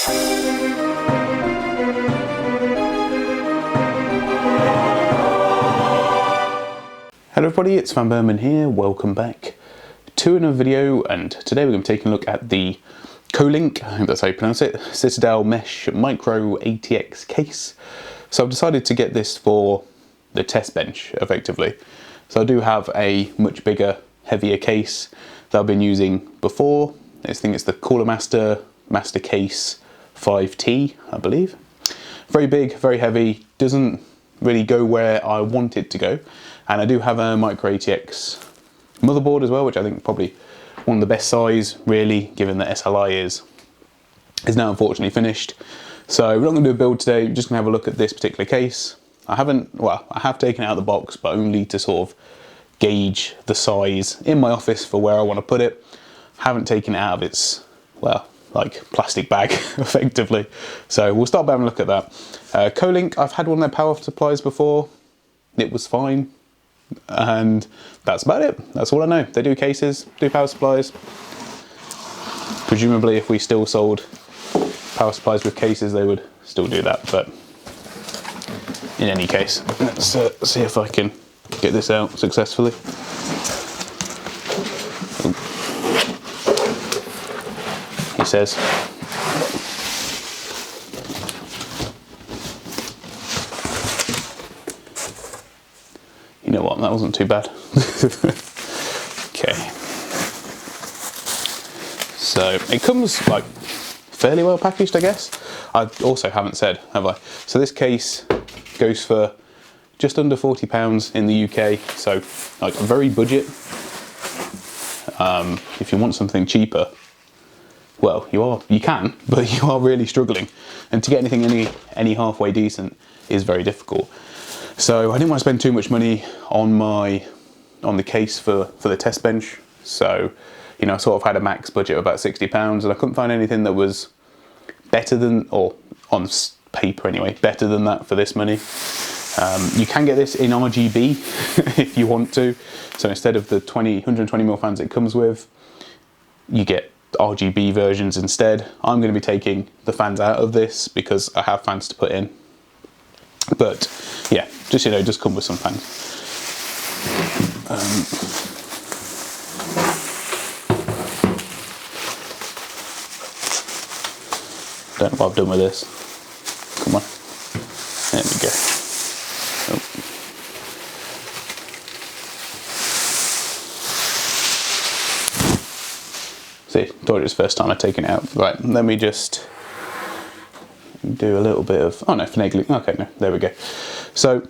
Hello everybody, it's vanburman here, welcome back to another video, and today we're going to be taking a look at the Kolink, I think that's how you pronounce it, Citadel Mesh Micro ATX case. So I've decided to get this for the test bench, effectively. So I do have a much bigger, heavier case that I've been using before. I think it's the Cooler Master Case 5T, I believe. Very big, very heavy, doesn't really go where I want it to go. And I do have a Micro ATX motherboard as well, which I think probably one of the best size, really, given that SLI is now unfortunately finished. So we're not going to do a build today, we're just going to have a look at this particular case. I have taken it out of the box, but only to sort of gauge the size in my office for where I want to put it. I haven't taken it out of its, well, like plastic bag, effectively. So we'll start by having a look at that. Kolink, I've had one of their power supplies before. It was fine. And that's about it. That's all I know. They do cases, do power supplies. Presumably if we still sold power supplies with cases, they would still do that, but in any case, let's see if I can get this out successfully. He says. You know what, that wasn't too bad. Okay. So it comes like fairly well packaged, I guess. I also haven't said, have I? So this case goes for just under £40 in the UK, so like very budget. If you want something cheaper, well, you can, but you are really struggling. And to get anything any halfway decent is very difficult. So I didn't want to spend too much money on the case for the test bench. So, you know, I sort of had a max budget of about £60, and I couldn't find anything that was better than, or on paper anyway, better than that for this money. You can get this in RGB if you want to. So instead of the 120mm fans it comes with, you get RGB versions instead. I'm going to be taking the fans out of this because I have fans to put in. But yeah, just, you know, just come with some fans. Don't know what I've done with this. Come on. There we go. Oh. See, told you it's the first time I've taken it out. Right, let me just do a little bit of, oh no, finagling. Okay, no, there we go. So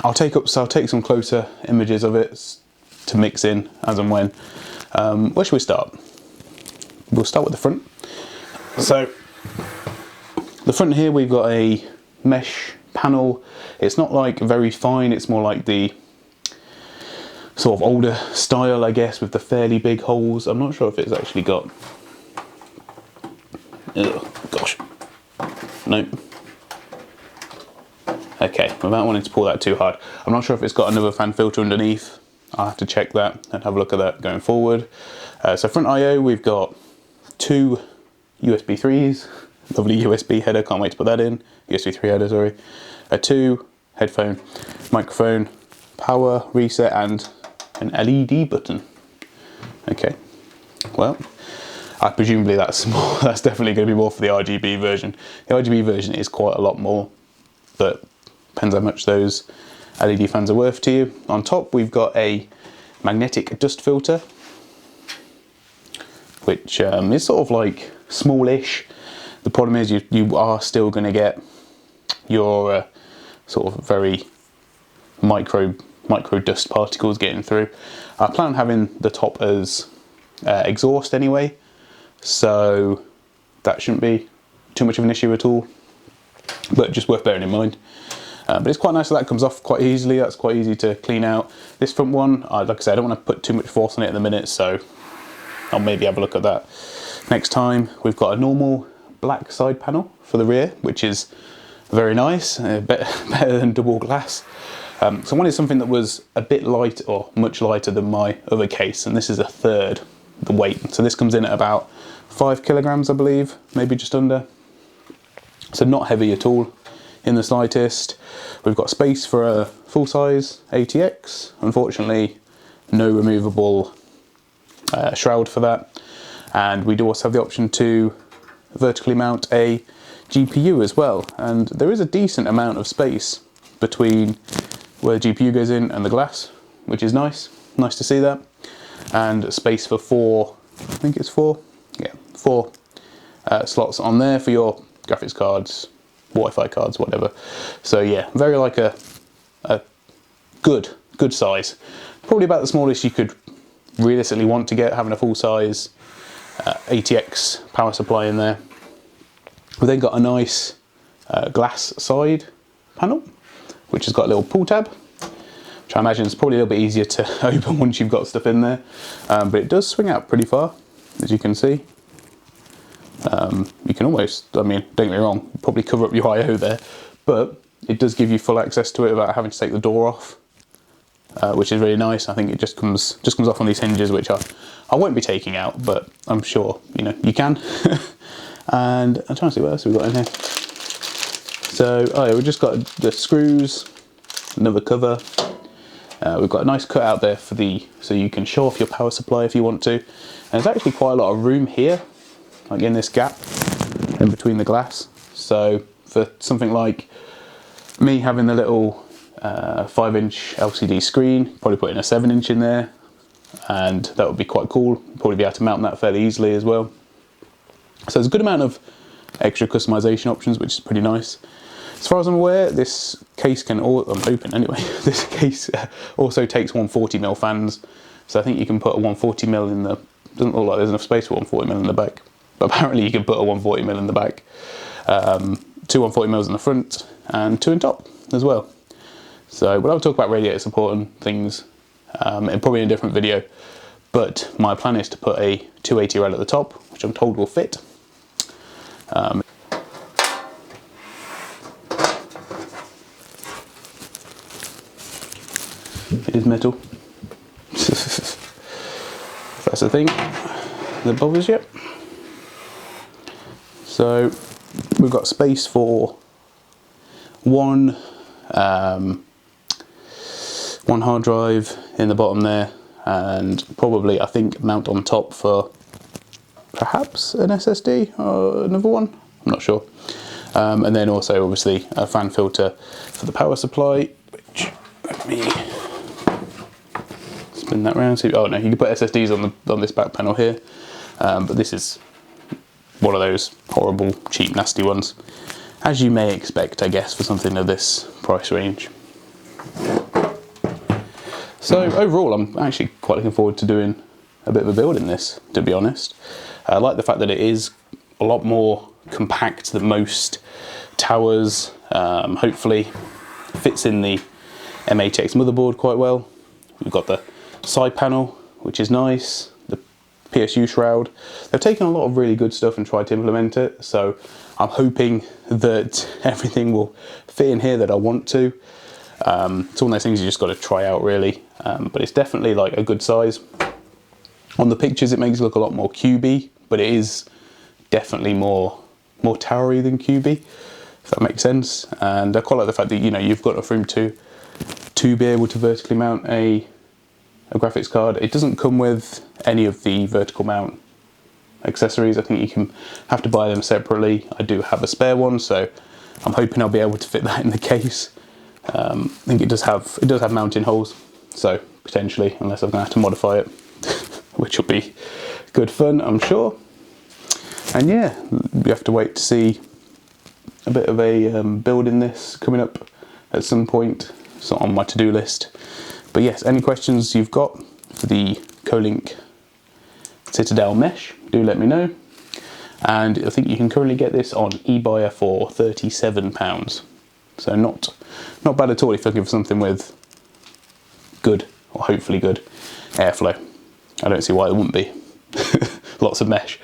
I'll take some closer images of it to mix in as and when. Where should we start? We'll start with the front. So the front here, we've got a mesh panel. It's not like very fine, it's more like the sort of older style, I guess, with the fairly big holes. I'm not sure if it's actually got, oh gosh, nope. Okay, without wanting to pull that too hard, I'm not sure if it's got another fan filter underneath. I'll have to check that and have a look at that going forward. So front I/O, we've got two USB 3s, lovely USB header, can't wait to put that in. USB 3 header, sorry. A 2 headphone, microphone, power, reset, and an LED button. Okay, well, presumably that's more, that's definitely going to be more for the RGB version. The RGB version is quite a lot more, but depends how much those LED fans are worth to you. On top, we've got a magnetic dust filter, which is sort of like smallish. The problem is you are still going to get your sort of very micro dust particles getting through. I plan on having the top as exhaust anyway, so that shouldn't be too much of an issue at all, but just worth bearing in mind. But it's quite nice that comes off quite easily. That's quite easy to clean out. This front one, like I said, I don't want to put too much force on it at the minute, so I'll maybe have a look at that next time. We've got a normal black side panel for the rear, which is very nice, better than double glass. So I wanted something that was a bit light, or much lighter than my other case, and this is a third the weight. So this comes in at about 5 kilograms, I believe, maybe just under. So not heavy at all in the slightest. We've got space for a full-size ATX. Unfortunately, no removable shroud for that. And we do also have the option to vertically mount a GPU as well. And there is a decent amount of space between where the GPU goes in and the glass, which is nice. Nice to see that. And space for four slots on there for your graphics cards, Wi-Fi cards, whatever. So yeah, very like a good size. Probably about the smallest you could realistically want to get, having a full size ATX power supply in there. We've then got a nice glass side panel, which has got a little pull tab, which I imagine is probably a little bit easier to open once you've got stuff in there. But it does swing out pretty far, as you can see. You can almost, I mean, don't get me wrong, probably cover up your I/O there, but it does give you full access to it without having to take the door off, which is really nice. I think it just comes off on these hinges, which I won't be taking out, but I'm sure you can. And I'm trying to see what else we've got in here. So yeah, we've just got the screws, another cover. We've got a nice cutout there so you can show off your power supply if you want to. And there's actually quite a lot of room here, like in this gap in between the glass. So for something like me having the little 5-inch LCD screen, probably putting a 7-inch in there, and that would be quite cool. Probably be able to mount that fairly easily as well. So there's a good amount of extra customization options, which is pretty nice. As far as I'm aware, this case I'm hoping anyway, this case also takes 140mm fans. So I think you can put a 140mm in the, doesn't look like there's enough space for 140mm in the back, but apparently you can put a 140mm in the back, 2 140mm in the front, and 2 in top as well. So we'll have to talk about radiator support and things and probably in a different video, but my plan is to put a 280 rail at the top, which I'm told will fit. It is metal. That's the thing that bothers you. So we've got space for one hard drive in the bottom there, and probably I think mount on top for perhaps an SSD or another one, I'm not sure. And then also obviously a fan filter for the power supply, which, let me spin that round. So, oh no, you can put SSDs on this back panel here, but this is one of those horrible, cheap, nasty ones, as you may expect, I guess, for something of this price range. So overall, I'm actually quite looking forward to doing a bit of a build in this, to be honest. I like the fact that it is a lot more compact than most towers. Hopefully fits in the M8X motherboard quite well. We've got the side panel, which is nice, the PSU shroud. They've taken a lot of really good stuff and tried to implement it, so I'm hoping that everything will fit in here that I want to. It's one of those things you just got to try out really, but it's definitely like a good size. On the pictures it makes it look a lot more cubey, but it is definitely more towery than cubey, if that makes sense. And I quite like the fact that you've got enough room to be able to vertically mount a graphics card. It doesn't come with any of the vertical mount accessories. I think you have to buy them separately. I do have a spare one, so I'm hoping I'll be able to fit that in the case. I think it does have mounting holes, so potentially, unless I'm going to have to modify it, which will be good fun, I'm sure. And yeah, you have to wait to see a bit of a build in this coming up at some point. It's not on my to-do list. But yes, any questions you've got for the Kolink Citadel mesh, do let me know. And I think you can currently get this on eBuyer for £37. So not bad at all if you're looking for something with good, or hopefully good, airflow. I don't see why it wouldn't be. Lots of mesh.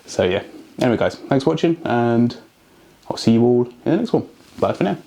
So yeah, anyway guys, thanks for watching, and I'll see you all in the next one. Bye for now.